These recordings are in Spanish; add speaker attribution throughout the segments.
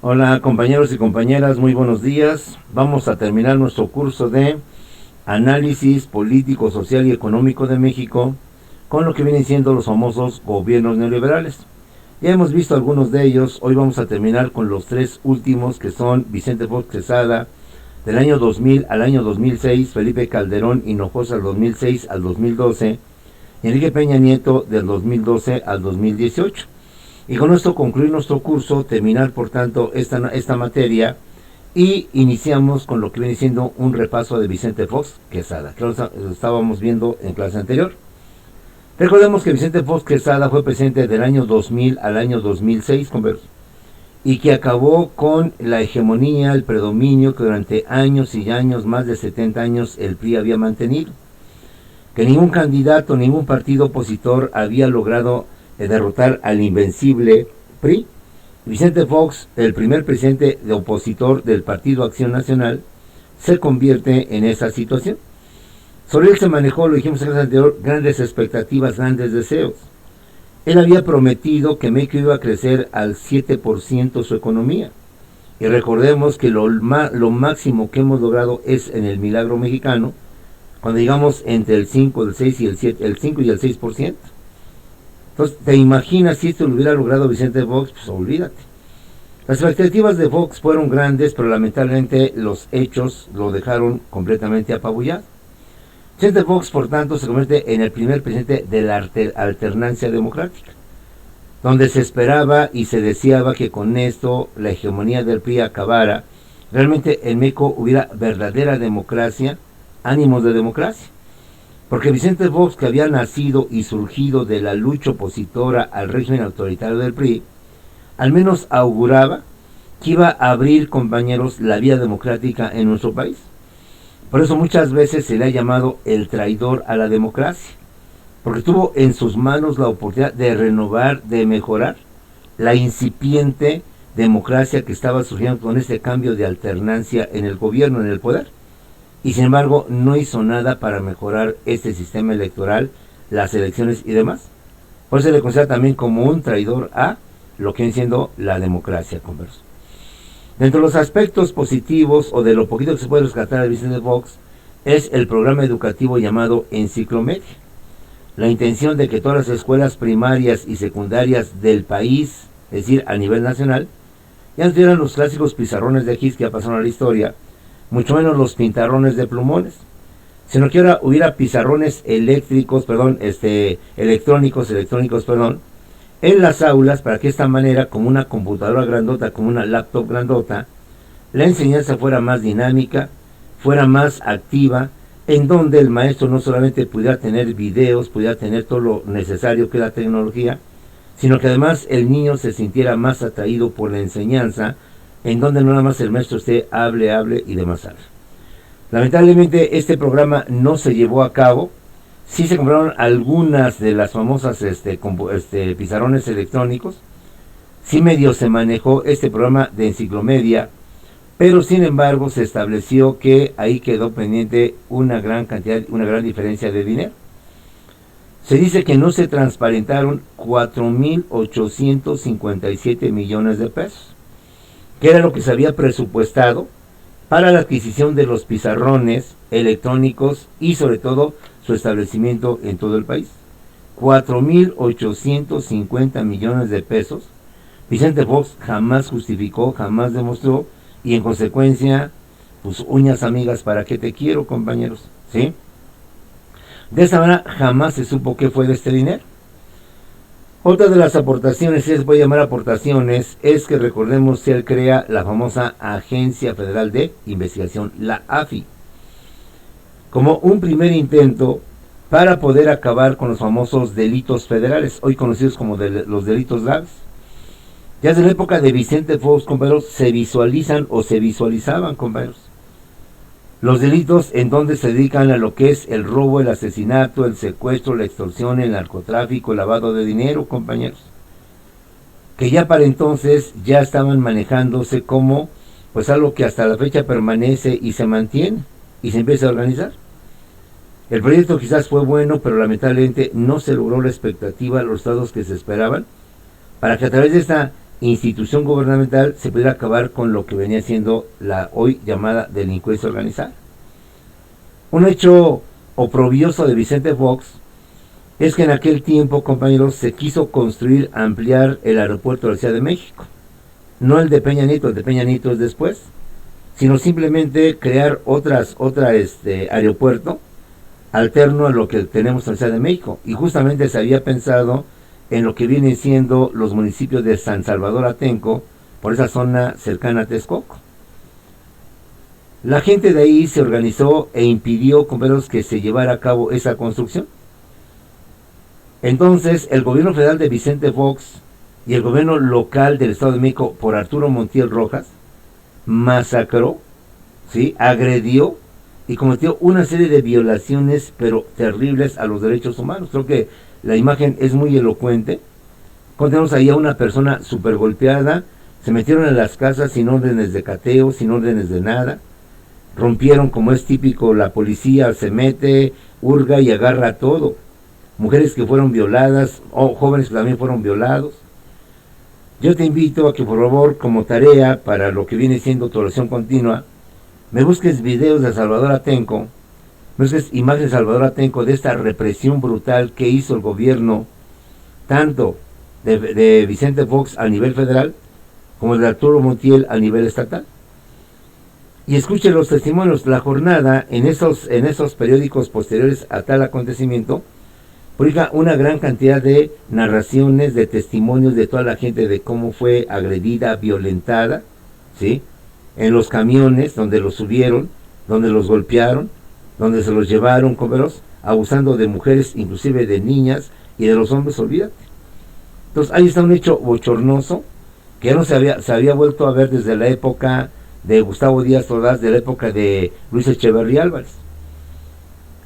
Speaker 1: Hola compañeros y compañeras, muy buenos días. Vamos a terminar nuestro curso de análisis político, social y económico de México con lo que vienen siendo los famosos gobiernos neoliberales. Ya hemos visto algunos de ellos, hoy vamos a terminar con los tres últimos que son Vicente Fox Quesada del año 2000 al año 2006, Felipe Calderón Hinojosa del 2006 al 2012 y Enrique Peña Nieto del 2012 al 2018. Y con esto concluir nuestro curso, terminar por tanto esta materia y iniciamos con lo que viene siendo un repaso de Vicente Fox Quesada, que lo estábamos viendo en clase anterior. Recordemos que Vicente Fox Quesada fue presidente del año 2000 al año 2006 y que acabó con la hegemonía, el predominio que durante años y años, más de 70 años, el PRI había mantenido. Que ningún candidato, ningún partido opositor había logrado derrotar al invencible PRI. Vicente Fox, el primer presidente de opositor del Partido Acción Nacional, se convierte en esa situación. Sobre él se manejó, lo dijimos en el anterior, grandes expectativas, grandes deseos. Él había prometido que México iba a crecer al 7% su economía. Y recordemos que lo máximo que hemos logrado es en el milagro mexicano, cuando llegamos entre el 5, el 6 y el 7, el 5 y el 6%. Entonces, ¿te imaginas si esto lo hubiera logrado Vicente Fox? Pues olvídate. Las expectativas de Fox fueron grandes, pero lamentablemente los hechos lo dejaron completamente apabullado. Vicente Fox, por tanto, se convierte en el primer presidente de la alternancia democrática, donde se esperaba y se deseaba que con esto la hegemonía del PRI acabara. Realmente en México hubiera verdadera democracia, ánimos de democracia. Porque Vicente Fox, que había nacido y surgido de la lucha opositora al régimen autoritario del PRI, al menos auguraba que iba a abrir, compañeros, la vía democrática en nuestro país. Por eso muchas veces se le ha llamado el traidor a la democracia, porque tuvo en sus manos la oportunidad de renovar, de mejorar la incipiente democracia que estaba surgiendo con este cambio de alternancia en el gobierno, en el poder. Y sin embargo no hizo nada para mejorar este sistema electoral, las elecciones y demás. Por eso se le considera también como un traidor a lo que viene siendo la democracia, converso. Dentro de los aspectos positivos o de lo poquito que se puede rescatar de Vicente Fox es el programa educativo llamado Enciclomedia. La intención de que todas las escuelas primarias y secundarias del país, es decir, a nivel nacional, ya no tuvieran los clásicos pizarrones de Gis que ya pasaron a la historia, mucho menos los pintarrones de plumones, sino que ahora hubiera pizarrones electrónicos, en las aulas, para que de esta manera, como una computadora grandota, como una laptop grandota, la enseñanza fuera más dinámica, fuera más activa, en donde el maestro no solamente pudiera tener videos, pudiera tener todo lo necesario que es la tecnología, sino que además el niño se sintiera más atraído por la enseñanza, en donde no nada más el maestro esté hable y demás hable. Lamentablemente este programa no se llevó a cabo. Sí se compraron algunas de las famosas pizarrones electrónicos. Sí medio se manejó este programa de Enciclomedia, pero sin embargo se estableció que ahí quedó pendiente una gran cantidad, una gran diferencia de dinero. Se dice que no se transparentaron 4.857 millones de pesos, que era lo que se había presupuestado para la adquisición de los pizarrones electrónicos y sobre todo su establecimiento en todo el país. 4.850 millones de pesos. Vicente Fox jamás justificó, jamás demostró, y en consecuencia, pues uñas amigas, ¿para qué te quiero, compañeros? ¿Sí? De esta manera jamás se supo qué fue de este dinero. Otra de las aportaciones, si se puede llamar aportaciones, es que recordemos que él crea la famosa Agencia Federal de Investigación, la AFI, como un primer intento para poder acabar con los famosos delitos federales, hoy conocidos como los delitos graves. Ya desde la época de Vicente Fox, compañeros, se visualizaban, compañeros, los delitos en donde se dedican a lo que es el robo, el asesinato, el secuestro, la extorsión, el narcotráfico, el lavado de dinero, compañeros. Que ya para entonces ya estaban manejándose como pues algo que hasta la fecha permanece y se mantiene y se empieza a organizar. El proyecto quizás fue bueno, pero lamentablemente no se logró la expectativa, los resultados que se esperaban, para que a través de esta institución gubernamental se pudiera acabar con lo que venía siendo la hoy llamada delincuencia organizada. Un hecho oprobioso de Vicente Fox es que en aquel tiempo, compañeros, se quiso construir, ampliar el aeropuerto de la Ciudad de México. No el de Peña Nieto, el de Peña Nieto es después, sino simplemente crear otro aeropuerto alterno a lo que tenemos en la Ciudad de México. Y justamente se había pensado en lo que vienen siendo los municipios de San Salvador Atenco, por esa zona cercana a Texcoco. La gente de ahí se organizó e impidió, compañeros, que se llevara a cabo esa construcción. Entonces, el gobierno federal de Vicente Fox y el gobierno local del Estado de México por Arturo Montiel Rojas masacró, ¿sí?, agredió y cometió una serie de violaciones, pero terribles, a los derechos humanos. Creo que la imagen es muy elocuente. Tenemos ahí a una persona súper golpeada, se metieron en las casas sin órdenes de cateo, sin órdenes de nada, rompieron, como es típico, la policía se mete, hurga y agarra todo. Mujeres que fueron violadas, o jóvenes que también fueron violados. Yo te invito a que, por favor, como tarea para lo que viene siendo tu oración continua, me busques videos de Salvador Atenco, me busques imágenes de Salvador Atenco de esta represión brutal que hizo el gobierno, tanto de Vicente Fox a nivel federal, como de Arturo Montiel a nivel estatal. Y escuche los testimonios. La jornada, en esos periódicos posteriores a tal acontecimiento, publica una gran cantidad de narraciones, de testimonios de toda la gente de cómo fue agredida, violentada, ¿sí?, en los camiones donde los subieron, donde los golpearon, donde se los llevaron, abusando de mujeres, inclusive de niñas, y de los hombres, olvídate. Entonces ahí está un hecho bochornoso que ya no se había vuelto a ver desde la época de Gustavo Díaz Ordaz, de la época de Luis Echeverría Álvarez.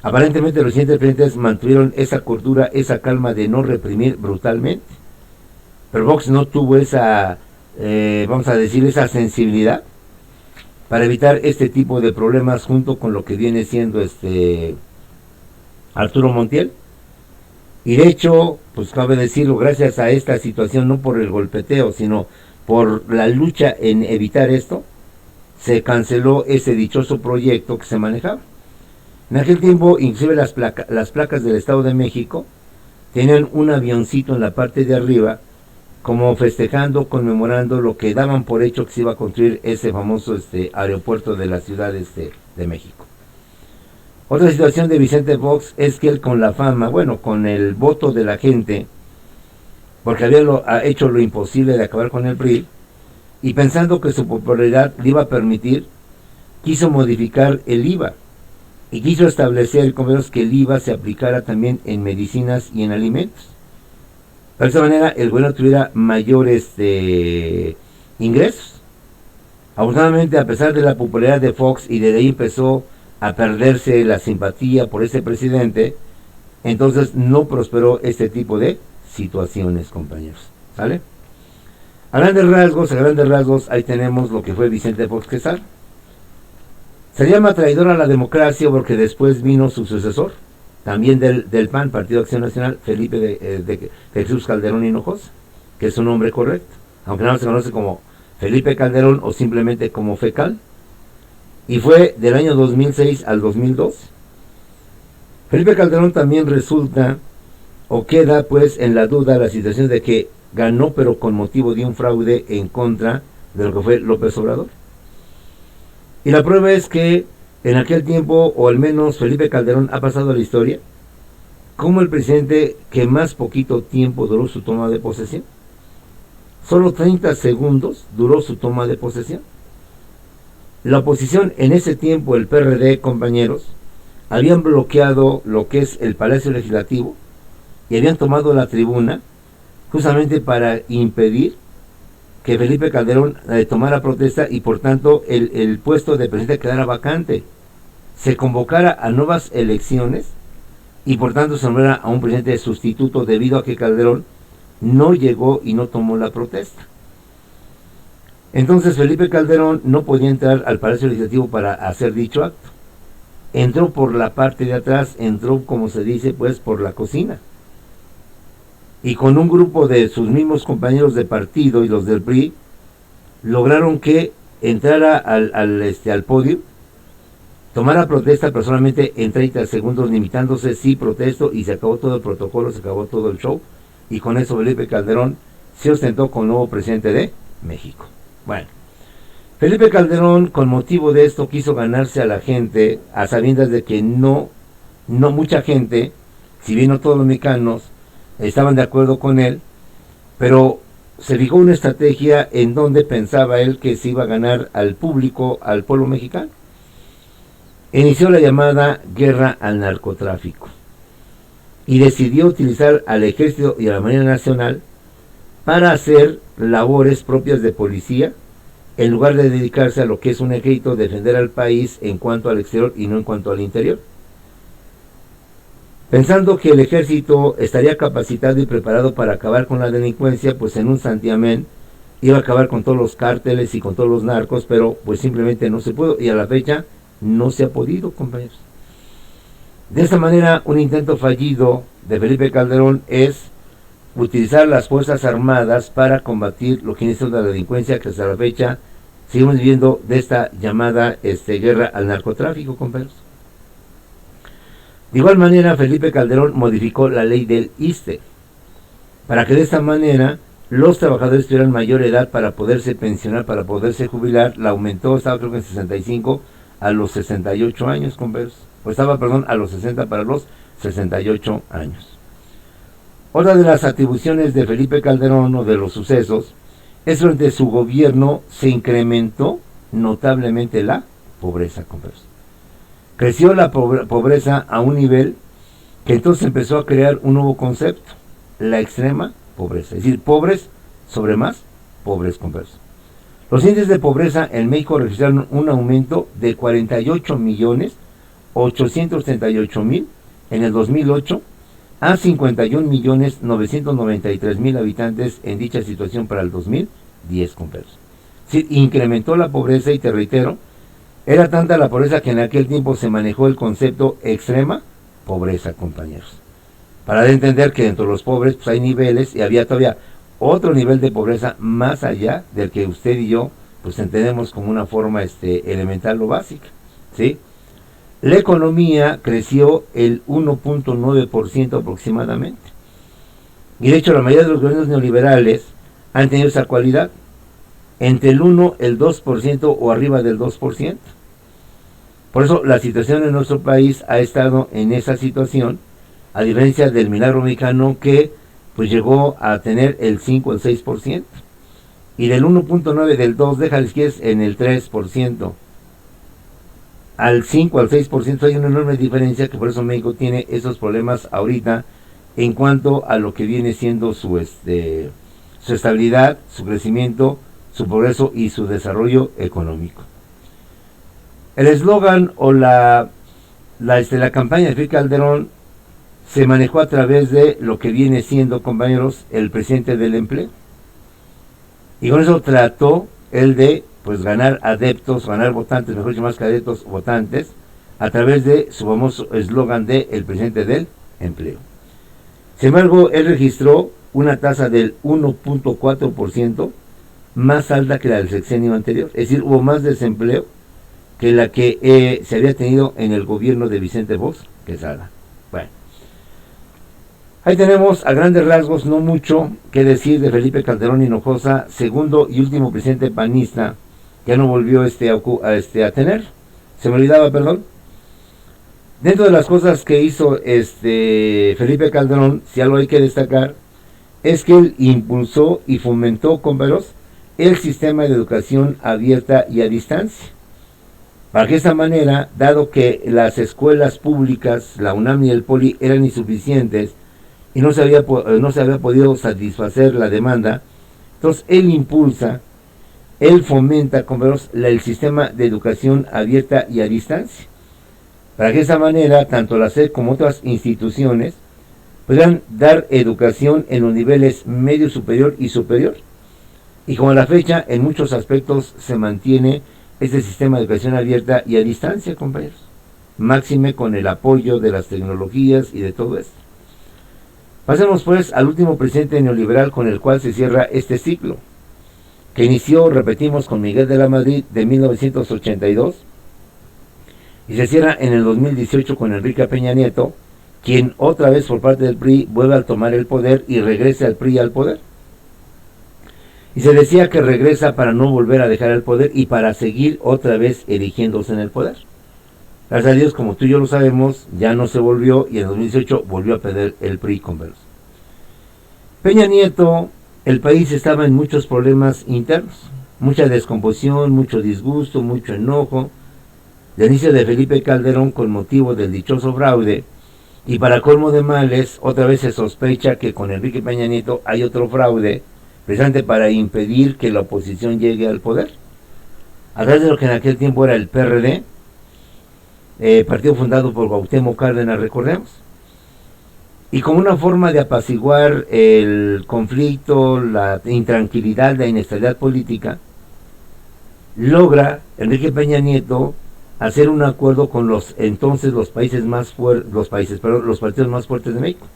Speaker 1: Aparentemente los siguientes presidentes mantuvieron esa cordura, esa calma de no reprimir brutalmente. Pero Vox no tuvo esa, vamos a decir, esa sensibilidad para evitar este tipo de problemas, junto con lo que viene siendo Arturo Montiel. Y de hecho, pues cabe decirlo, gracias a esta situación, no por el golpeteo, sino por la lucha en evitar esto, se canceló ese dichoso proyecto que se manejaba. En aquel tiempo, inclusive las placas del Estado de México tenían un avioncito en la parte de arriba, como festejando, conmemorando lo que daban por hecho que se iba a construir ese famoso aeropuerto de la Ciudad de México. Otra situación de Vicente Fox es que él, con la fama, bueno, con el voto de la gente, porque había hecho lo imposible de acabar con el PRI, y pensando que su popularidad le iba a permitir, quiso modificar el IVA, y quiso establecer, que el IVA se aplicara también en medicinas y en alimentos. De esa manera el gobierno tuviera mayores ingresos. Afortunadamente, a pesar de la popularidad de Fox, y desde ahí empezó a perderse la simpatía por ese presidente, entonces no prosperó este tipo de situaciones, compañeros. ¿Sale? A grandes rasgos, ahí tenemos lo que fue Vicente Fox Quesada. Se llama traidor a la democracia porque después vino su sucesor, también del PAN, Partido de Acción Nacional, Felipe de Jesús Calderón Hinojosa, que es su nombre correcto, aunque no se conoce como Felipe Calderón o simplemente como Fecal, y fue del año 2006 al 2012. Felipe Calderón también resulta, o queda pues en la duda, la situación de que ganó, pero con motivo de un fraude en contra de lo que fue López Obrador. Y la prueba es que en aquel tiempo, o al menos Felipe Calderón ha pasado a la historia como el presidente que más poquito tiempo duró su toma de posesión. Solo 30 segundos duró su toma de posesión. La oposición en ese tiempo, el PRD, compañeros, habían bloqueado lo que es el Palacio Legislativo y habían tomado la tribuna justamente para impedir que Felipe Calderón tomara protesta y por tanto el puesto de presidente quedara vacante, se convocara a nuevas elecciones y por tanto se nombrara a un presidente sustituto, debido a que Calderón no llegó y no tomó la protesta. Entonces Felipe Calderón no podía entrar al Palacio Legislativo para hacer dicho acto. Entró por la parte de atrás, entró, como se dice, pues por la cocina. y con un grupo de sus mismos compañeros de partido y los del PRI, lograron que entrara al podio, tomara protesta personalmente en 30 segundos, limitándose, sí, protesto, y se acabó todo el protocolo, se acabó todo el show, y con eso Felipe Calderón se ostentó como nuevo presidente de México. Bueno, Felipe Calderón, con motivo de esto, quiso ganarse a la gente, a sabiendas de que no mucha gente, si bien no todos los mexicanos estaban de acuerdo con él, pero se fijó una estrategia en donde pensaba él que se iba a ganar al público, al pueblo mexicano. Inició la llamada guerra al narcotráfico y decidió utilizar al Ejército y a la Marina Nacional para hacer labores propias de policía, en lugar de dedicarse a lo que es un ejército, defender al país en cuanto al exterior y no en cuanto al interior. Pensando que el ejército estaría capacitado y preparado para acabar con la delincuencia, pues en un santiamén iba a acabar con todos los cárteles y con todos los narcos, pero pues simplemente no se pudo, y a la fecha no se ha podido, compañeros. De esta manera, un intento fallido de Felipe Calderón es utilizar las Fuerzas Armadas para combatir lo que es la delincuencia, que hasta la fecha seguimos viviendo de esta llamada guerra al narcotráfico, compañeros. De igual manera, Felipe Calderón modificó la ley del ISSSTE para que de esta manera los trabajadores tuvieran mayor edad para poderse pensionar, para poderse jubilar. La aumentó, estaba creo que en 65 a los 68 años, compañeros. O estaba, perdón, a los 60 para los 68 años. Otra de las atribuciones de Felipe Calderón, o de los sucesos, es que durante su gobierno se incrementó notablemente la pobreza, compañeros. Creció la pobreza a un nivel que entonces empezó a crear un nuevo concepto, la extrema pobreza. Es decir, pobres sobre más pobres, compañeros. Los índices de pobreza en México registraron un aumento de 48.838.000 en el 2008 a 51.993.000 habitantes en dicha situación para el 2010, compañeros. Es decir, incrementó la pobreza, y te reitero, era tanta la pobreza que en aquel tiempo se manejó el concepto extrema pobreza, compañeros. Para entender que dentro de los pobres pues hay niveles, y había todavía otro nivel de pobreza más allá del que usted y yo pues entendemos como una forma elemental o básica, ¿sí? La economía creció el 1.9% aproximadamente. Y de hecho la mayoría de los gobiernos neoliberales han tenido esa cualidad, entre el 1, el 2% o arriba del 2%. Por eso la situación en nuestro país ha estado en esa situación, a diferencia del milagro mexicano, que pues llegó a tener el 5 o el 6%. Y del 1.9, del 2, déjales que es en el 3%. Al 5, al 6% hay una enorme diferencia, que por eso México tiene esos problemas ahorita en cuanto a lo que viene siendo su estabilidad, su crecimiento, su progreso y su desarrollo económico. El eslogan o la campaña de Felipe Calderón se manejó a través de lo que viene siendo, compañeros, el presidente del empleo. Y con eso trató él de pues ganar adeptos, ganar votantes, mejor dicho, más que adeptos, votantes, a través de su famoso eslogan de el presidente del empleo. Sin embargo, él registró una tasa del 1.4%, más alta que la del sexenio anterior. Es decir, hubo más desempleo que la que se había tenido en el gobierno de Vicente Fox Quesada. Bueno, ahí tenemos a grandes rasgos, no mucho que decir de Felipe Calderón Hinojosa, segundo y último presidente panista, que ya no volvió a tener. Se me olvidaba, perdón. Dentro de las cosas que hizo Felipe Calderón, si algo hay que destacar, es que él impulsó y fomentó, compañeros, el sistema de educación abierta y a distancia. Para que de esta manera, dado que las escuelas públicas, la UNAM y el POLI, eran insuficientes y no se había podido satisfacer la demanda, entonces él impulsa, él fomenta, compañeros, el sistema de educación abierta y a distancia. Para que de esta manera, tanto la SED como otras instituciones puedan dar educación en los niveles medio, superior y superior. Y como a la fecha, en muchos aspectos se mantiene este sistema de educación abierta y a distancia, compañeros. Máxime con el apoyo de las tecnologías y de todo esto. Pasemos pues al último presidente neoliberal con el cual se cierra este ciclo, que inició, repetimos, con Miguel de la Madrid de 1982 y se cierra en el 2018 con Enrique Peña Nieto, quien otra vez por parte del PRI vuelve a tomar el poder y regresa al PRI al poder. Y se decía que regresa para no volver a dejar el poder y para seguir otra vez erigiéndose en el poder. Gracias a Dios, como tú y yo lo sabemos, ya no se volvió y en 2018 volvió a perder el PRI con Veloz. Peña Nieto, el país estaba en muchos problemas internos, mucha descomposición, mucho disgusto, mucho enojo. De inicio de Felipe Calderón con motivo del dichoso fraude, y para colmo de males, otra vez se sospecha que con Enrique Peña Nieto hay otro fraude, precisamente para impedir que la oposición llegue al poder. A través de lo que en aquel tiempo era el PRD, partido fundado por Cuauhtémoc Cárdenas, recordemos. Y como una forma de apaciguar el conflicto, la intranquilidad, la inestabilidad política, logra Enrique Peña Nieto hacer un acuerdo con los partidos más fuertes de México.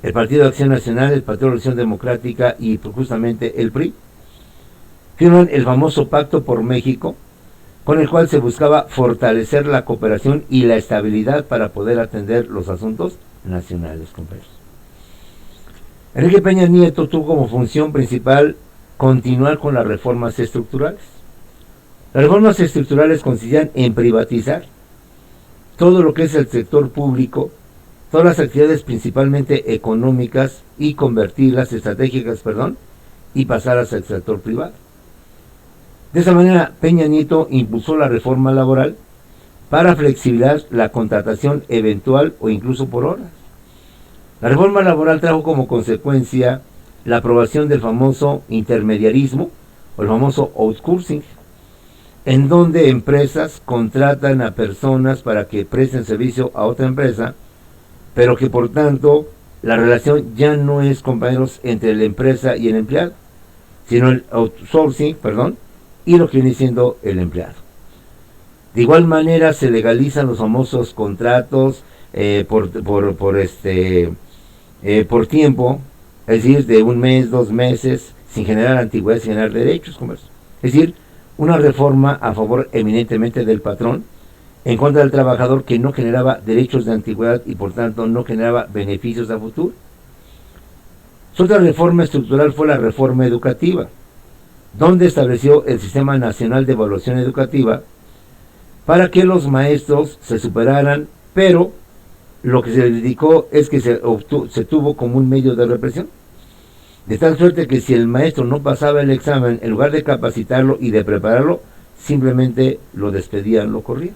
Speaker 1: El Partido de Acción Nacional, el Partido de Revolución Democrática y justamente el PRI. Firman el famoso Pacto por México, con el cual se buscaba fortalecer la cooperación y la estabilidad para poder atender los asuntos nacionales, compañeros. Enrique Peña Nieto tuvo como función principal continuar con las reformas estructurales. Las reformas estructurales consistían en privatizar todo lo que es el sector público, todas las actividades principalmente económicas y convertirlas, estratégicas, y pasarlas al sector privado. De esa manera, Peña Nieto impulsó la reforma laboral para flexibilizar la contratación eventual o incluso por horas. La reforma laboral trajo como consecuencia la aprobación del famoso intermediarismo o el famoso outsourcing, en donde empresas contratan a personas para que presten servicio a otra empresa, pero que por tanto la relación ya no es, compañeros, entre la empresa y el empleado, sino el outsourcing, y lo que viene siendo el empleado. De igual manera se legalizan los famosos contratos por tiempo, es decir, de un mes, 2 meses, sin generar antigüedad, sin generar derechos, es decir, una reforma a favor eminentemente del patrón, en contra del trabajador, que no generaba derechos de antigüedad y por tanto no generaba beneficios a futuro. Otra reforma estructural fue la reforma educativa, donde estableció el Sistema Nacional de Evaluación Educativa para que los maestros se superaran, pero lo que se dedicó es que se tuvo como un medio de represión. De tal suerte que si el maestro no pasaba el examen, en lugar de capacitarlo y de prepararlo, simplemente lo despedían, lo corrían.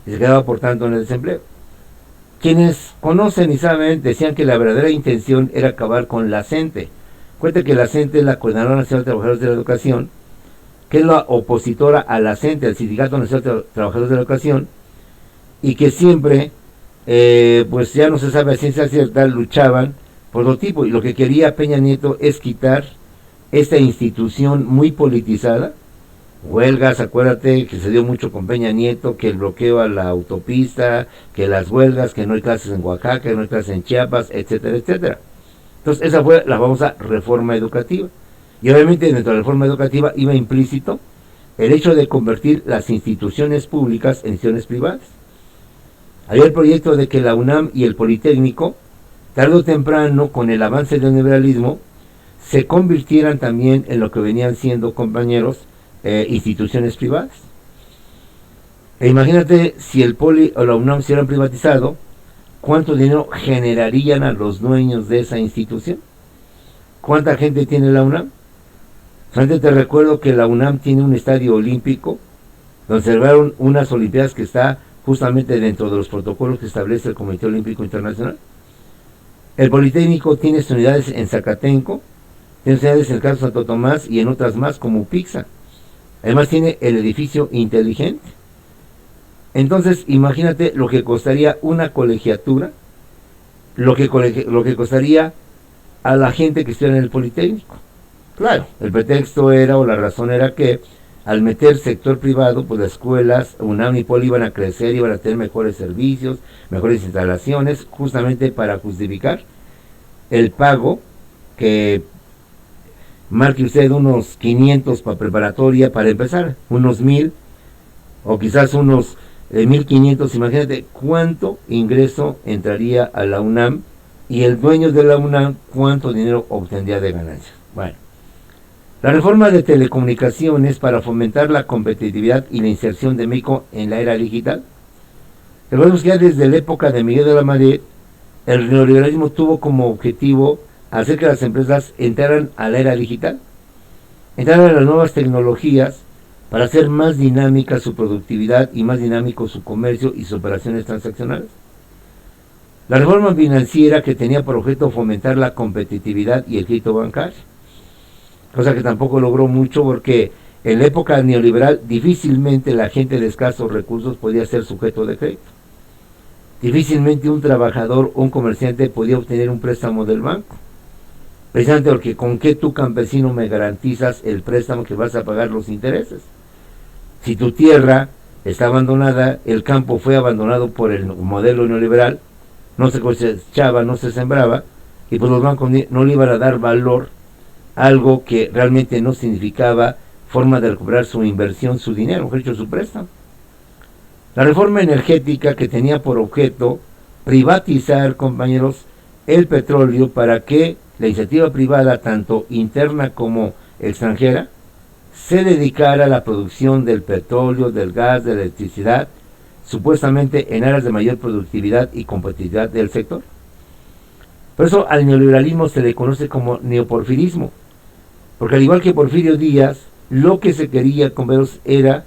Speaker 1: Y se quedaba, por tanto, en el desempleo. Quienes conocen y saben decían que la verdadera intención era acabar con la CENTE. Cuenta que la CENTE es la Coordinadora Nacional de Trabajadores de la Educación, que es la opositora a la CENTE, al Sindicato Nacional de Trabajadores de la Educación, y que siempre, pues ya no se sabe a ciencia cierta, luchaban por todo tipo, y lo que quería Peña Nieto es quitar esta institución muy politizada. Huelgas, acuérdate que se dio mucho con Peña Nieto, que el bloqueo a la autopista, que las huelgas, que no hay clases en Oaxaca, que no hay clases en Chiapas, etcétera, etcétera. Entonces esa fue la famosa reforma educativa. Y obviamente dentro de la reforma educativa iba implícito el hecho de convertir las instituciones públicas en instituciones privadas. Había el proyecto de que la UNAM y el Politécnico, tarde o temprano, con el avance del neoliberalismo, se convirtieran también en lo que venían siendo, compañeros, instituciones privadas. E imagínate si el Poli o la UNAM se hubieran privatizado, ¿cuánto dinero generarían a los dueños de esa institución? ¿Cuánta gente tiene la UNAM? Solamente te recuerdo que la UNAM tiene un estadio olímpico, donde celebraron unas olimpiadas que está justamente dentro de los protocolos que establece el Comité Olímpico Internacional. El Politécnico tiene unidades en Zacatenco, tiene unidades en el caso de Santo Tomás y en otras más como Pixa. Además tiene el edificio inteligente. Entonces imagínate lo que costaría una colegiatura, lo que costaría a la gente que estuviera en el Politécnico. Claro, el pretexto era, o la razón era que al meter sector privado, pues las escuelas UNAM y Poli iban a crecer, iban a tener mejores servicios, mejores instalaciones, justamente para justificar el pago, que marque usted unos 500 para preparatoria para empezar, unos 1000 o quizás unos 1500, imagínate cuánto ingreso entraría a la UNAM y el dueño de la UNAM cuánto dinero obtendría de ganancias. Bueno, la reforma de telecomunicaciones para fomentar la competitividad y la inserción de México en la era digital. Recordemos que ya desde la época de Miguel de la Madrid, el neoliberalismo tuvo como objetivo hacer que las empresas entraran a la era digital, entraran a las nuevas tecnologías para hacer más dinámica su productividad y más dinámico su comercio y sus operaciones transaccionales. La reforma financiera, que tenía por objeto fomentar la competitividad y el crédito bancario, cosa que tampoco logró mucho porque en la época neoliberal difícilmente la gente de escasos recursos podía ser sujeto de crédito. Difícilmente un trabajador o un comerciante podía obtener un préstamo del banco, precisamente porque con qué tú, campesino, me garantizas el préstamo que vas a pagar los intereses. Si tu tierra está abandonada, el campo fue abandonado por el modelo neoliberal, no se cosechaba, no se sembraba, y pues los bancos no le iban a dar valor a algo que realmente no significaba forma de recuperar su inversión, su dinero, mejor dicho, su préstamo. La reforma energética, que tenía por objeto privatizar, compañeros, el petróleo para que la iniciativa privada, tanto interna como extranjera, se dedicara a la producción del petróleo, del gas, de la electricidad, supuestamente en áreas de mayor productividad y competitividad del sector. Por eso al neoliberalismo se le conoce como neoporfirismo, porque al igual que Porfirio Díaz, lo que se quería, compañeros, era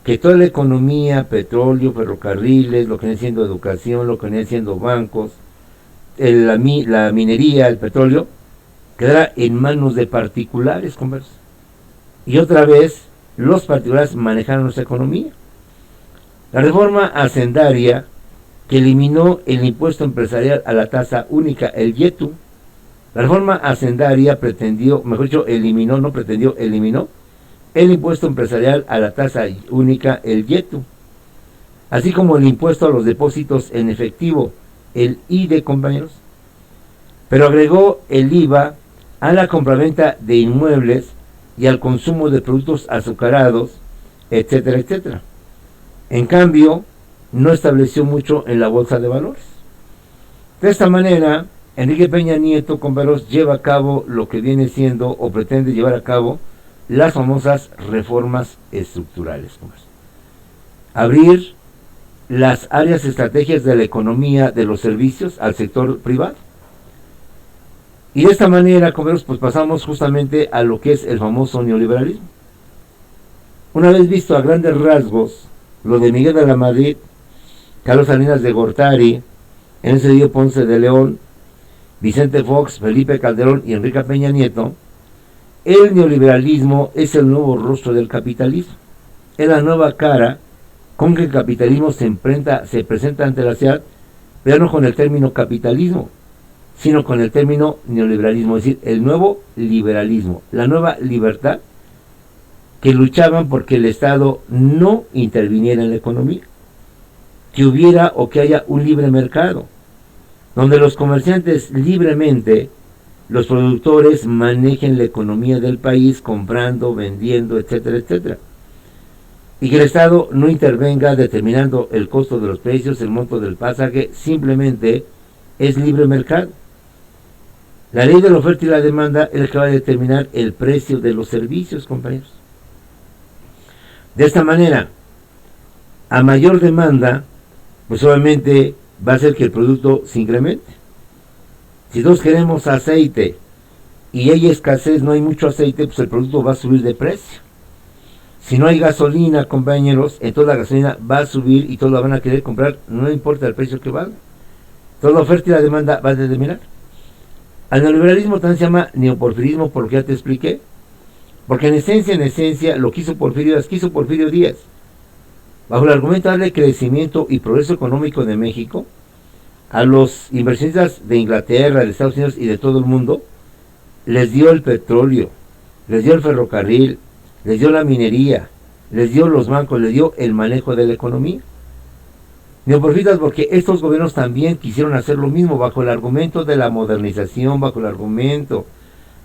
Speaker 1: que toda la economía, petróleo, ferrocarriles, lo que viene siendo educación, lo que viene siendo bancos, la minería, el petróleo, quedara en manos de particulares, compañeros. Y otra vez, los particulares manejaron nuestra economía. La reforma hacendaria, que eliminó el impuesto empresarial a la tasa única, el YETU. La reforma hacendaria pretendió, mejor dicho, eliminó el impuesto empresarial a la tasa única, el YETU, así como el impuesto a los depósitos en efectivo, el IDE, compañeros, pero agregó el IVA a la compraventa de inmuebles y al consumo de productos azucarados, etcétera, etcétera. En cambio, no estableció mucho en la bolsa de valores. De esta manera, Enrique Peña Nieto, compañeros, lleva a cabo lo que viene siendo o pretende llevar a cabo las famosas reformas estructurales. Abrir las áreas estrategias de la economía de los servicios al sector privado. Y de esta manera, compañeros, pues pasamos justamente a lo que es el famoso neoliberalismo. Una vez visto a grandes rasgos lo de Miguel de la Madrid, Carlos Salinas de Gortari, Enrique Díaz Ponce de León, Vicente Fox, Felipe Calderón y Enrique Peña Nieto, el neoliberalismo es el nuevo rostro del capitalismo. Es la nueva cara con que el capitalismo se presenta ante la sociedad, pero no con el término capitalismo, sino con el término neoliberalismo, es decir, el nuevo liberalismo, la nueva libertad, que luchaban porque el Estado no interviniera en la economía, que hubiera o que haya un libre mercado, donde los comerciantes libremente, los productores manejen la economía del país, comprando, vendiendo, etcétera, etcétera. Y que el Estado no intervenga determinando el costo de los precios, el monto del pasaje, simplemente es libre mercado. La ley de la oferta y la demanda es la que va a determinar el precio de los servicios, compañeros. De esta manera, a mayor demanda, pues obviamente va a hacer que el producto se incremente. Si todos queremos aceite y hay escasez, no hay mucho aceite, pues el producto va a subir de precio. Si no hay gasolina, compañeros, entonces la gasolina va a subir y todos la van a querer comprar, no importa el precio que valga. Toda la oferta y la demanda va a determinar. Al neoliberalismo también se llama neoporfirismo, por lo que ya te expliqué. Porque en esencia, lo que hizo Porfirio Díaz, bajo el argumento de darle crecimiento y progreso económico de México, a los inversionistas de Inglaterra, de Estados Unidos y de todo el mundo, les dio el petróleo, les dio el ferrocarril, les dio la minería, les dio los bancos, les dio el manejo de la economía. Neoprofetas porque estos gobiernos también quisieron hacer lo mismo bajo el argumento de la modernización, bajo el argumento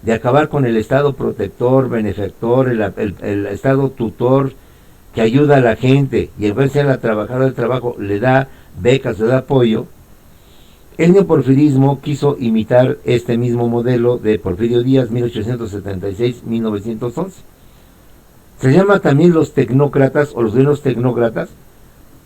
Speaker 1: de acabar con el Estado protector, benefactor, el Estado tutor que ayuda a la gente y en vez de ser la trabajadora del trabajo le da becas, le da apoyo. El neoporfirismo quiso imitar este mismo modelo de Porfirio Díaz, 1876-1911. Se llama también los tecnócratas o los gobiernos tecnócratas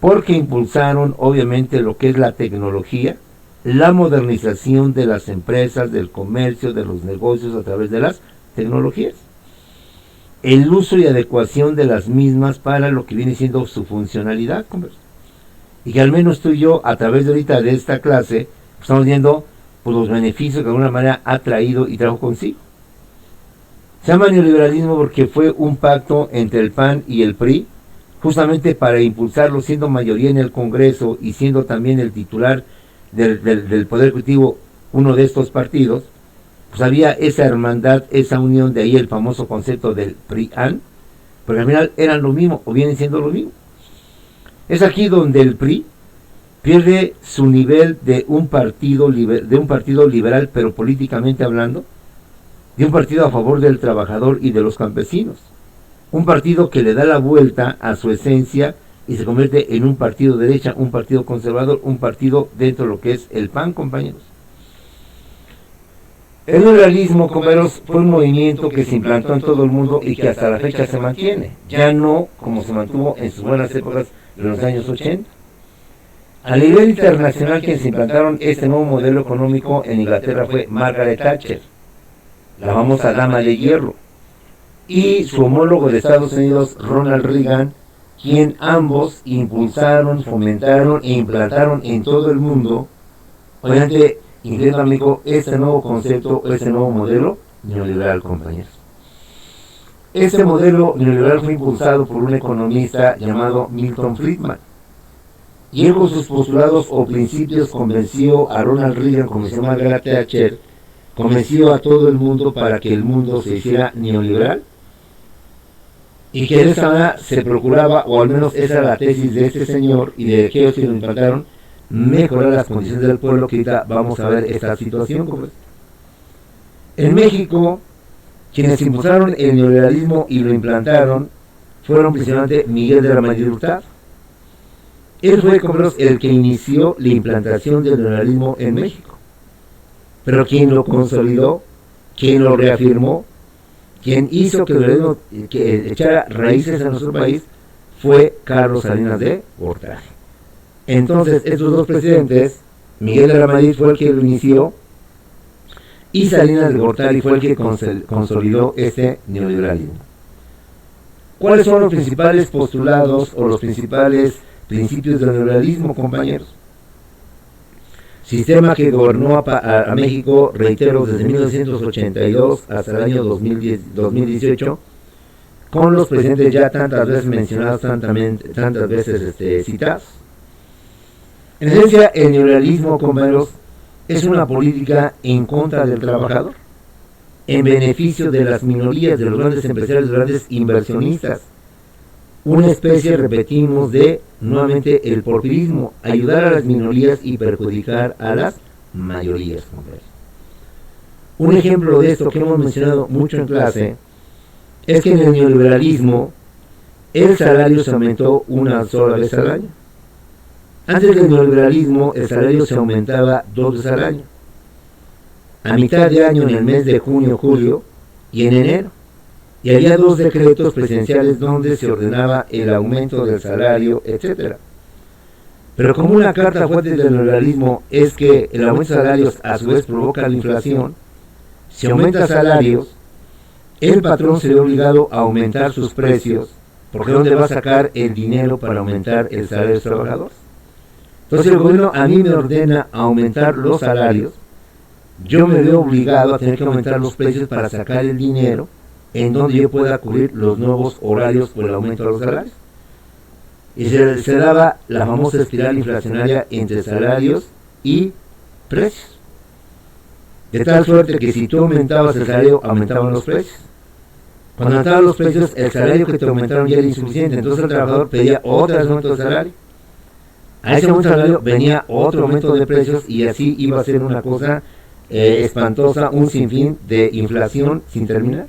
Speaker 1: porque impulsaron obviamente lo que es la tecnología, la modernización de las empresas, del comercio, de los negocios a través de las tecnologías. El uso y adecuación de las mismas para lo que viene siendo su funcionalidad. Y que al menos tú y yo, a través de ahorita de esta clase, estamos viendo pues, los beneficios que de alguna manera ha traído y trajo consigo. Se llama neoliberalismo porque fue un pacto entre el PAN y el PRI, justamente para impulsarlo, siendo mayoría en el Congreso y siendo también el titular del Poder Ejecutivo uno de estos partidos, pues había esa hermandad, esa unión, de ahí el famoso concepto del PRI-AN, porque al final eran lo mismo o vienen siendo lo mismo. Es aquí donde el PRI pierde su nivel de un partido liberal, pero políticamente hablando, de un partido a favor del trabajador y de los campesinos. Un partido que le da la vuelta a su esencia y se convierte en un partido de derecha, un partido conservador, un partido dentro de lo que es el PAN, compañeros. El neoliberalismo, compañeros, fue un movimiento que se implantó en todo el mundo y que hasta la fecha se mantiene, ya no como se mantuvo en sus buenas épocas de los años 80. A nivel internacional, quienes implantaron este nuevo modelo económico en Inglaterra fue Margaret Thatcher, la famosa dama de hierro, y su homólogo de Estados Unidos, Ronald Reagan, quien ambos impulsaron, fomentaron e implantaron en todo el mundo, obviamente, incluyendo a México, este nuevo concepto, este nuevo modelo neoliberal, compañeros. Este modelo neoliberal fue impulsado por un economista llamado Milton Friedman, y él con sus postulados o principios convenció a Ronald Reagan, convenció a Margaret Thatcher, convenció a todo el mundo para que el mundo se hiciera neoliberal, y que de esta manera se procuraba, o al menos esa era la tesis de este señor y de aquellos que lo implantaron, mejorar las condiciones del pueblo, que ahorita vamos a ver esta situación. En México, quienes impulsaron el neoliberalismo y lo implantaron fueron precisamente Miguel de la Madrid Hurtado. Él fue el que inició la implantación del neoliberalismo en México, pero quien lo consolidó, quien lo reafirmó, quien hizo que el neoliberalismo echara raíces en nuestro país fue Carlos Salinas de Gortari. Entonces, estos dos presidentes, Miguel de la Madrid fue el que lo inició y Salinas de Gortari fue el que consolidó este neoliberalismo. ¿Cuáles son los principales postulados o los principales principios del neoliberalismo, compañeros? Sistema que gobernó a México, reitero, desde 1982 hasta el año 2018, con los presidentes ya tantas veces mencionados, tantas veces citados. En esencia, el neoliberalismo, compañeros, es una política en contra del trabajador, en beneficio de las minorías, de los grandes empresarios, de los grandes inversionistas. Una especie, repetimos, de, nuevamente, el porfirismo, ayudar a las minorías y perjudicar a las mayorías, compañeros. Un ejemplo de esto que hemos mencionado mucho en clase es que en el neoliberalismo el salario se aumentó una sola vez al año. Antes del neoliberalismo, el salario se aumentaba 2 veces al año. A mitad de año, en el mes de junio, julio y en enero. Y había 2 decretos presidenciales donde se ordenaba el aumento del salario, etc. Pero como una carta fuerte del neoliberalismo es que el aumento de salarios a su vez provoca la inflación, si aumenta salarios, el patrón se ve obligado a aumentar sus precios, porque ¿dónde va a sacar el dinero para aumentar el salario de los trabajadores? Entonces el gobierno a mí me ordena aumentar los salarios, yo me veo obligado a tener que aumentar los precios para sacar el dinero en donde yo pueda cubrir los nuevos horarios por el aumento de los salarios. Y se daba la famosa espiral inflacionaria entre salarios y precios. De tal suerte que si tú aumentabas el salario, aumentaban los precios. Cuando aumentaban los precios, el salario que te aumentaron ya era insuficiente, entonces el trabajador pedía otra vez aumento de salario. A ese aumento del salario venía otro aumento de precios y así iba a ser una cosa espantosa, un sinfín de inflación sin terminar.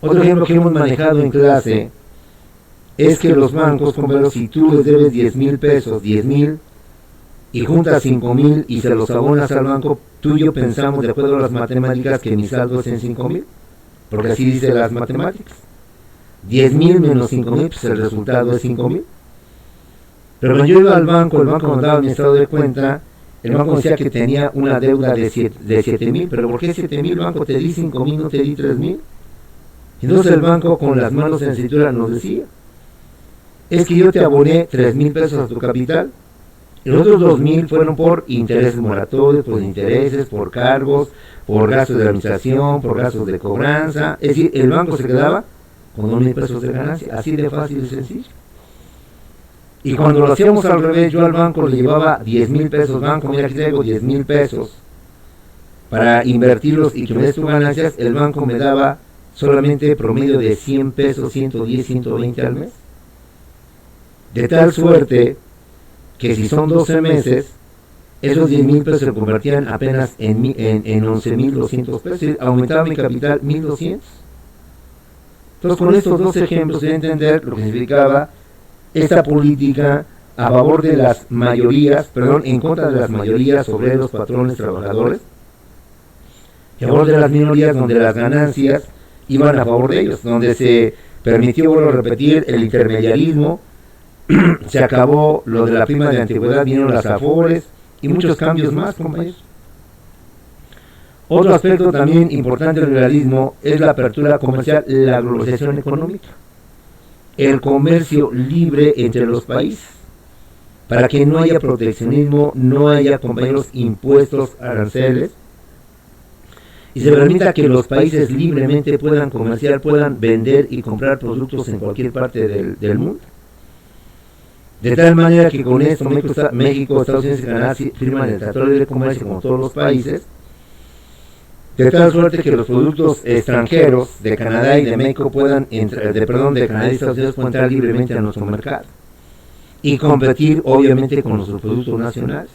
Speaker 1: Otro ejemplo que hemos manejado en clase es que los bancos, compañeros, si tú les debes 10,000 pesos, 10,000, y juntas 5,000 y se los abonas al banco, tú y yo pensamos, de acuerdo a las matemáticas, que mi saldo es en 5,000, porque así dice las matemáticas. 10,000 menos 5,000, pues el resultado es 5,000. Pero cuando yo iba al banco, el banco me daba mi estado de cuenta, el banco decía que tenía una deuda de 7,000, pero ¿por qué 7,000, banco? Te di 5,000, no te di 3,000. Entonces el banco, con las manos en la cintura, nos decía, es que yo te aboné 3,000 pesos a tu capital, y los otros 2,000 fueron por intereses moratorios, por intereses, por cargos, por gastos de administración, por gastos de cobranza. Es decir, el banco se quedaba con 2,000 pesos de ganancia, así de fácil y sencillo. Y cuando lo hacíamos al revés, yo al banco le llevaba 10,000 pesos, banco, mira, aquí traigo 10,000 pesos para invertirlos y que me des tus ganancias, el banco me daba solamente promedio de 100 pesos, 110, 120 al mes. De tal suerte que si son 12 meses, esos 10,000 pesos se convertían apenas en 11,200 pesos, es decir, aumentaba mi capital 1,200. Entonces, con estos dos ejemplos se debe entender lo que significaba esta política a favor de las mayorías, en contra de las mayorías, obreros, patrones, trabajadores, y a favor de las minorías, donde las ganancias iban a favor de ellos, donde se permitió, vuelvo a repetir, el intermediarismo, se acabó lo de la prima de antigüedad, vinieron las afores y muchos cambios más, compañeros. Otro aspecto también importante del liberalismo es la apertura comercial, la globalización económica, el comercio libre entre los países, para que no haya proteccionismo, no haya, compañeros, impuestos, aranceles, y se permita que los países libremente puedan comerciar, puedan vender y comprar productos en cualquier parte del mundo. De tal manera que con esto México, Estados Unidos y Canadá firman el Tratado de Libre Comercio como todos los países, de tal suerte que los productos extranjeros de Canadá y de México puedan entrar, de Canadá y Estados Unidos puedan entrar libremente a nuestro mercado y competir obviamente con nuestros productos nacionales.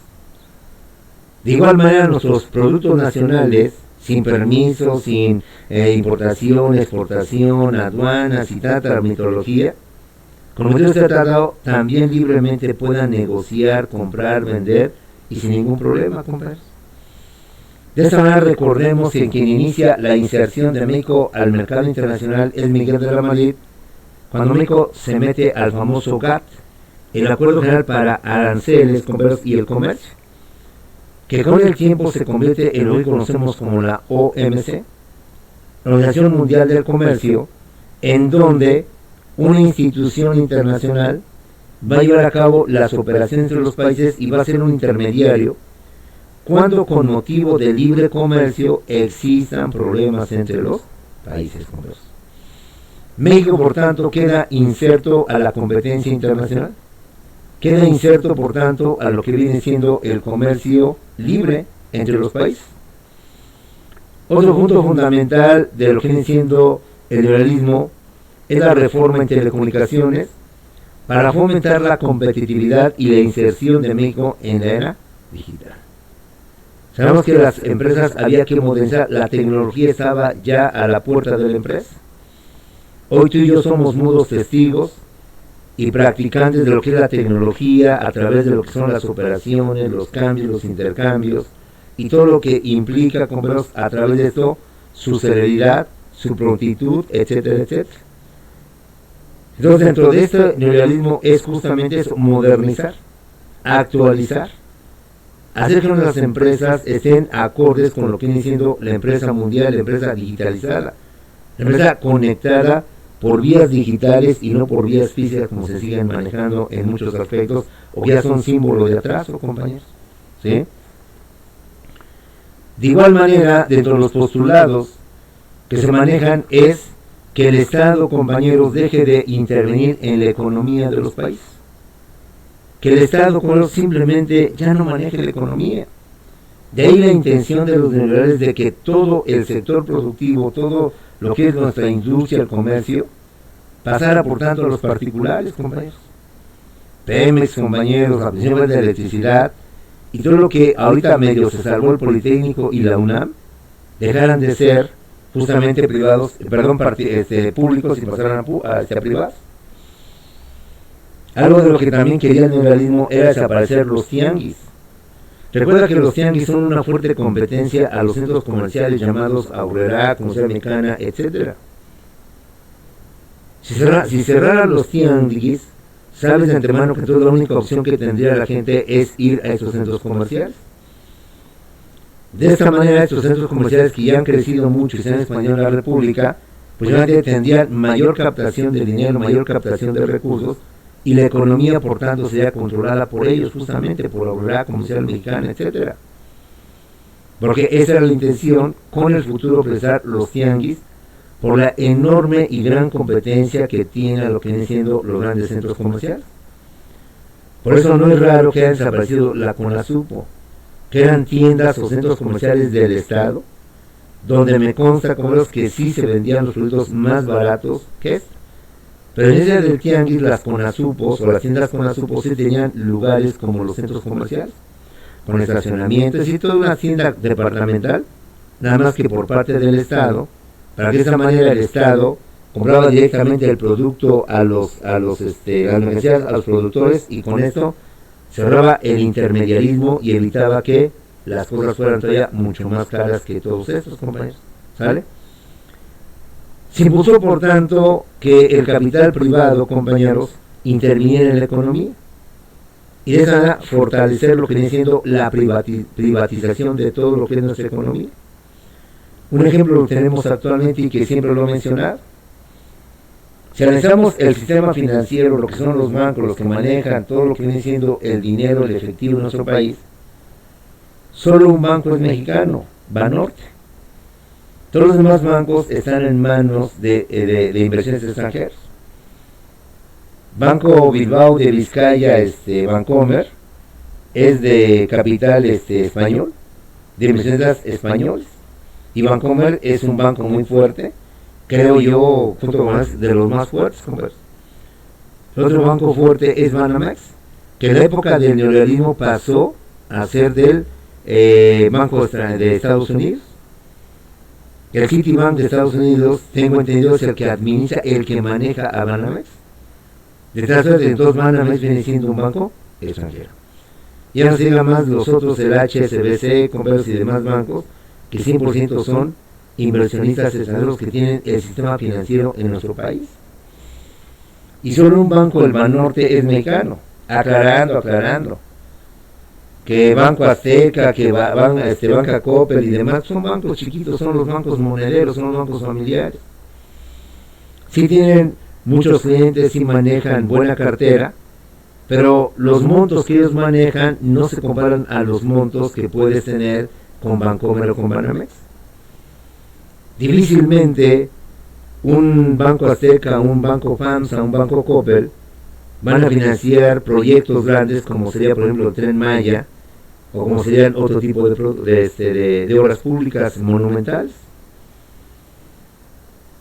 Speaker 1: De igual manera, nuestros productos nacionales, sin permiso, sin importación, exportación, aduanas y tanta tramitología, con motivo de este tratado, también libremente puedan negociar, comprar, vender y sin ningún problema, comprar. De esta manera, recordemos que quien inicia la inserción de México al mercado internacional es Miguel de la Madrid, cuando México se mete al famoso GATT, el Acuerdo General para Aranceles, Comercio y el Comercio, que con el tiempo se convierte en lo que conocemos como la OMC, la Organización Mundial del Comercio, en donde una institución internacional va a llevar a cabo las operaciones entre los países y va a ser un intermediario cuando con motivo de libre comercio existan problemas entre los países. México, por tanto, queda inserto a la competencia internacional, queda inserto, por tanto, a lo que viene siendo el comercio libre entre los países. Otro punto fundamental de lo que viene siendo el liberalismo es la reforma en telecomunicaciones para fomentar la competitividad y la inserción de México en la era digital. Sabemos que las empresas había que modernizar, la tecnología estaba ya a la puerta de la empresa. Hoy tú y yo somos mudos testigos y practicantes de lo que es la tecnología a través de lo que son las operaciones, los cambios, los intercambios y todo lo que implica, compraros a través de esto, su celeridad, su prontitud, etcétera, etcétera. Entonces, dentro de este neoliberalismo es justamente eso, modernizar, actualizar, hacer que nuestras empresas estén acordes con lo que viene siendo la empresa mundial, la empresa digitalizada, la empresa conectada por vías digitales y no por vías físicas como se siguen manejando en muchos aspectos, o que ya son símbolo de atraso, compañeros. ¿Sí? De igual manera, dentro de los postulados que se manejan es que el Estado, compañeros, deje de intervenir en la economía de los países. Que el Estado, compañeros, simplemente ya no maneje la economía. De ahí la intención de los neoliberales de que todo el sector productivo, todo lo que es nuestra industria, el comercio, pasara por tanto a los particulares, compañeros. Pemex, compañeros, la Comisión Federal de Electricidad, y todo lo que ahorita medio se salvó el Politécnico y la UNAM, dejaran de ser justamente privados, públicos y pasaran a privados. Algo de lo que también quería el neoliberalismo era desaparecer los tianguis. Recuerda que los tianguis son una fuerte competencia a los centros comerciales llamados Aurrera, Comercial Mexicana, etc. Si cerraran los tianguis, sabes de antemano que toda la única opción que tendría la gente es ir a esos centros comerciales. De esta manera, estos centros comerciales que ya han crecido mucho y se han expandido en la República, pues ya tendrían mayor captación de dinero, mayor captación de recursos, y la economía, por tanto, sería controlada por ellos, justamente por la Aurrera, Comercial Mexicana, etc. Porque esa era la intención con el futuro presar los tianguis, por la enorme y gran competencia que tienen lo que vienen siendo los grandes centros comerciales. Por eso no es raro que haya desaparecido la Conasupo, que eran tiendas o centros comerciales del Estado, donde me consta con los que sí se vendían los productos más baratos que esto. Pero en ese del tianguis, las Conasupos o las tiendas Conasupos sí tenían lugares como los centros comerciales, con estacionamientos y toda una tienda departamental, nada más que por parte del Estado, para que de esa manera el Estado compraba directamente el producto a las universidades, a los productores, y con esto cerraba el intermediarismo y evitaba que las cosas fueran todavía mucho más caras que todos estos, compañeros. ¿Sale? Se impuso, por tanto, que el capital privado, compañeros, interviniera en la economía y de esa manera fortalecer lo que viene siendo la privatización de todo lo que es nuestra economía. Un ejemplo lo tenemos actualmente y que siempre lo he mencionado. Si analizamos el sistema financiero, lo que son los bancos, los que manejan todo lo que viene siendo el dinero, el efectivo en nuestro país, solo un banco es mexicano, Banorte. Todos los demás bancos están en manos de inversiones extranjeras. Banco Bilbao de Vizcaya, Bancomer, es de capital español, de inversiones españoles. Y Bancomer es un banco muy fuerte, creo yo, junto con de los más fuertes. El otro banco fuerte es Banamex, que en la época del neoliberalismo pasó a ser del Banco de Estados Unidos. El Citibank de Estados Unidos, tengo entendido, es el que administra, el que maneja a Banamex. De tal suerte, entonces Banamex viene siendo un banco extranjero. Ya no se diga más los otros, el HSBC, Converse y demás bancos, que 100% son inversionistas extranjeros que tienen el sistema financiero en nuestro país. Y solo un banco, el Banorte, es mexicano. Aclarando. Que Banco Azteca, que Banca Coppel y demás son bancos chiquitos, son los bancos monederos, son los bancos familiares. Sí tienen muchos clientes, sí manejan buena cartera, pero los montos que ellos manejan no se comparan a los montos que puedes tener con Bancomer o con Banamex. Difícilmente un Banco Azteca, un Banco FAMSA, un Banco Coppel van a financiar proyectos grandes como sería, por ejemplo, el Tren Maya, o como serían otro tipo de obras públicas monumentales.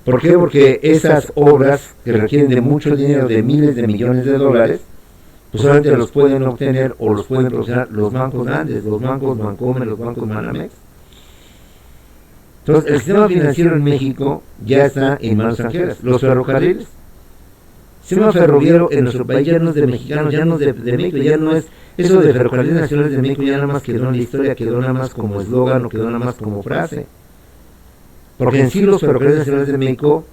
Speaker 1: ¿Por qué? Porque esas obras que requieren de mucho dinero, de miles de millones de dólares, pues solamente los pueden obtener o los pueden proporcionar los bancos grandes, los bancos Bancomer, los bancos Banamex. Entonces, el sistema financiero en México ya está en manos extranjeras. Los ferrocarriles, el sistema ferroviario en nuestro país ya no es de mexicanos, ya no es de México, ya no es eso de Ferrocarriles Nacionales de México, ya nada más quedó en la historia, quedó nada más como eslogan o quedó nada más como frase. Porque en sí los Ferrocarriles Nacionales de México,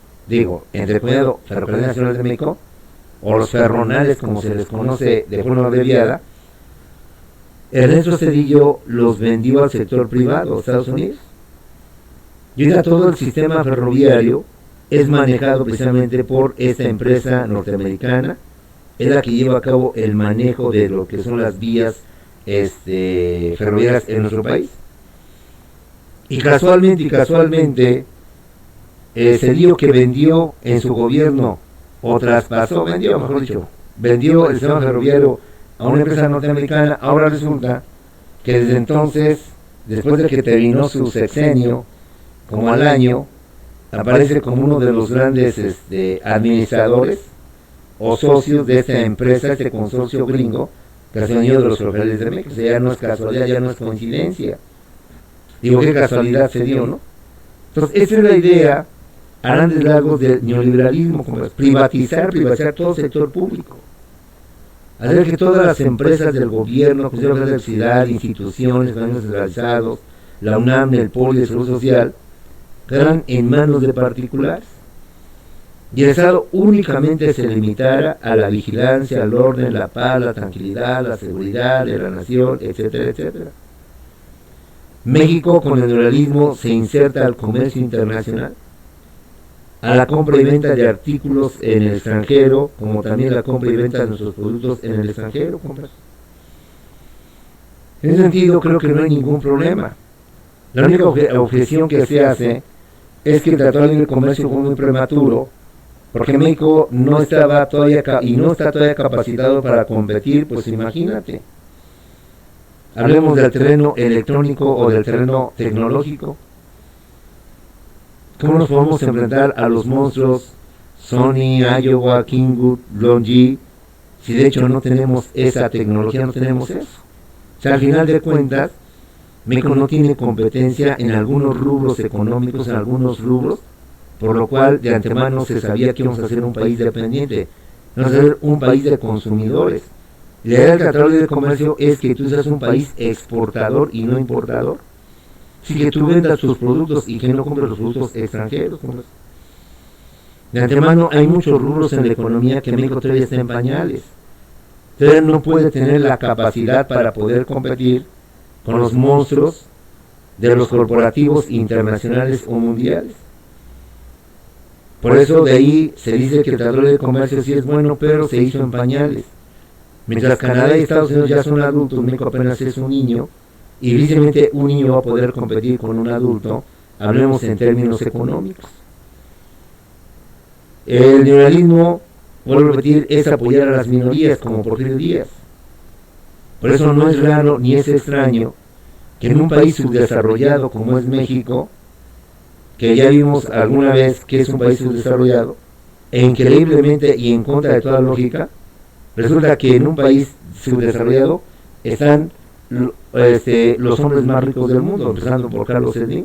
Speaker 1: entrecomillado, Ferrocarriles Nacionales de México, o los ferronales como se les conoce de forma abreviada, Ernesto Zedillo los vendió al sector privado, Estados Unidos. Y ahorita todo el sistema ferroviario es manejado precisamente por esta empresa norteamericana, es la que lleva a cabo el manejo de lo que son las vías ferroviarias en nuestro país. Y casualmente, Zedillo, que vendió en su gobierno, o traspasó, vendió el sistema ferroviario a una empresa norteamericana. Ahora resulta que desde entonces, después de que terminó su sexenio, como al año, aparece como uno de los grandes administradores o socios de esta empresa, este consorcio gringo, que ha venido de los ferrocarriles de México. O sea, ya no es casualidad, ya no es coincidencia. Digo, qué casualidad se dio, ¿no? Entonces, esa es la idea a grandes rasgos del neoliberalismo, como es privatizar todo el sector público. Hacer que todas las empresas del gobierno, consejos de universidad, instituciones, organismos centralizados, la UNAM, el POLI, el Seguro Social, quedaran en manos de particulares. Y el Estado únicamente se limitara a la vigilancia, al orden, la paz, la tranquilidad, la seguridad de la nación, etcétera, etcétera. México, con el neoliberalismo, se inserta al comercio internacional, a la compra y venta de artículos en el extranjero, como también la compra y venta de nuestros productos en el extranjero. En ese sentido, creo que no hay ningún problema. La única objeción que se hace es que el Tratado de Libre Comercio fue muy prematuro, porque México no estaba todavía y no está todavía capacitado para competir. Pues imagínate. Hablemos del terreno electrónico o del terreno tecnológico. ¿Cómo nos podemos enfrentar a los monstruos Sony, Iowa, Kingwood, LONGi, si de hecho no tenemos esa tecnología, no tenemos eso? O sea, al final de cuentas, México no tiene competencia en algunos rubros económicos, en algunos rubros, por lo cual de antemano se sabía que íbamos a ser un país dependiente, íbamos a ser un país de consumidores. La idea del Tratado de Libre Comercio es que tú seas un país exportador y no importador. Así que tú vendas tus productos y que no compres los productos extranjeros. De antemano hay muchos rubros en la economía que México todavía está en pañales. Todavía no puede tener la capacidad para poder competir con los monstruos de los corporativos internacionales o mundiales. Por eso de ahí se dice que el Tratado de Comercio sí es bueno, pero se hizo en pañales. Mientras Canadá y Estados Unidos ya son adultos, México apenas es un niño, y difícilmente un niño va a poder competir con un adulto, hablemos en términos económicos. El neoliberalismo, vuelvo a repetir, es apoyar a las minorías como Porfirio Díaz. Por eso no es raro ni es extraño que en un país subdesarrollado como es México, que ya vimos alguna vez que es un país subdesarrollado, e increíblemente y en contra de toda lógica, resulta que en un país subdesarrollado están los hombres más ricos del mundo, empezando por Carlos Slim.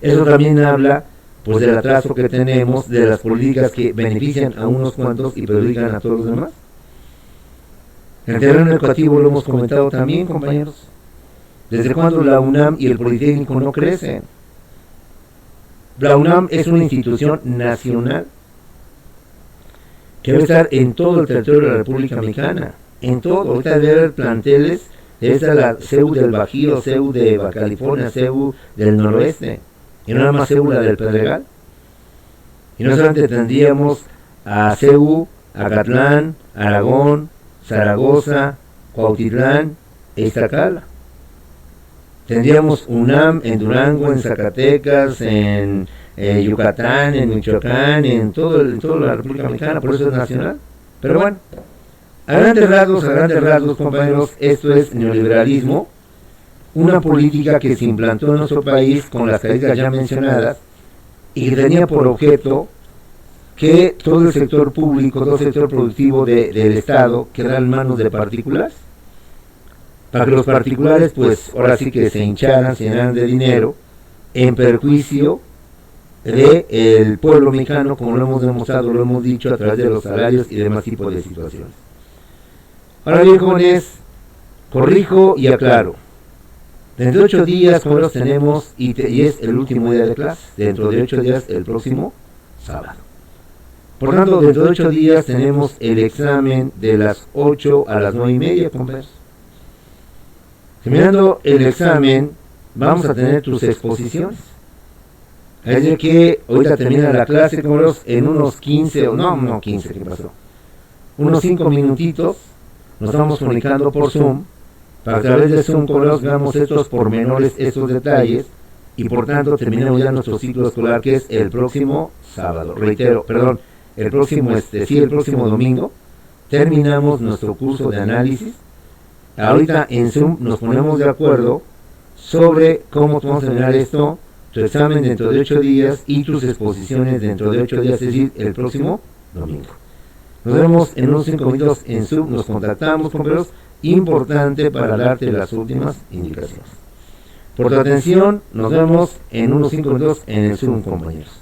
Speaker 1: Eso también habla pues del atraso que tenemos, de las políticas que benefician a unos cuantos y perjudican a todos los demás. En el terreno educativo lo hemos comentado también, compañeros. ¿Desde cuándo la UNAM y el Politécnico no crecen? La UNAM es una institución nacional que debe estar en todo el territorio de la República Mexicana, en todo. Ahorita debe haber planteles, debe estar la CEU del Bajío, CEU de Baja California, CEU del Noroeste, y no nada más CEU la del Pedregal. Y no solamente tendríamos a CEU, Acatlán, Aragón, Zaragoza, Cuautitlán e Iztacala. Tendríamos UNAM en Durango, en Zacatecas, en Yucatán, en Michoacán, en toda la República Mexicana, por eso es nacional. Pero bueno, a grandes rasgos, compañeros, esto es neoliberalismo, una política que se implantó en nuestro país con las características ya mencionadas y que tenía por objeto que todo el sector público, todo el sector productivo del Estado quedara en manos de particulares, para que los particulares pues ahora sí que se hincharan, se llenaran de dinero en perjuicio del pueblo mexicano, como lo hemos demostrado, lo hemos dicho a través de los salarios y demás tipos de situaciones. Ahora bien, jóvenes, corrijo y aclaro. Dentro de 8 días, jóvenes, tenemos, y es el último día de clase, dentro de 8 días, el próximo sábado. Por tanto, dentro de 8 días tenemos el examen de las 8 a las 9:30, compañeros. Terminando el examen, vamos a tener tus exposiciones. Es decir que ahorita termina la clase, compañeros, en unos 15, no 15, ¿qué pasó? Unos 5 minutitos, nos estamos comunicando por Zoom, para que a través de Zoom, compañeros, veamos estos pormenores, estos detalles, y por tanto terminemos ya nuestro ciclo escolar, que es el próximo sábado. Reitero, perdón, el próximo domingo, terminamos nuestro curso de análisis. Ahorita en Zoom nos ponemos de acuerdo sobre cómo vamos a terminar esto, tu examen dentro de 8 días y tus exposiciones dentro de 8 días, es decir, el próximo domingo. Nos vemos en unos 5 minutos en Zoom, nos contactamos, compañeros, importante para darte las últimas indicaciones. Por tu atención, nos vemos en unos 5 minutos en el Zoom, compañeros.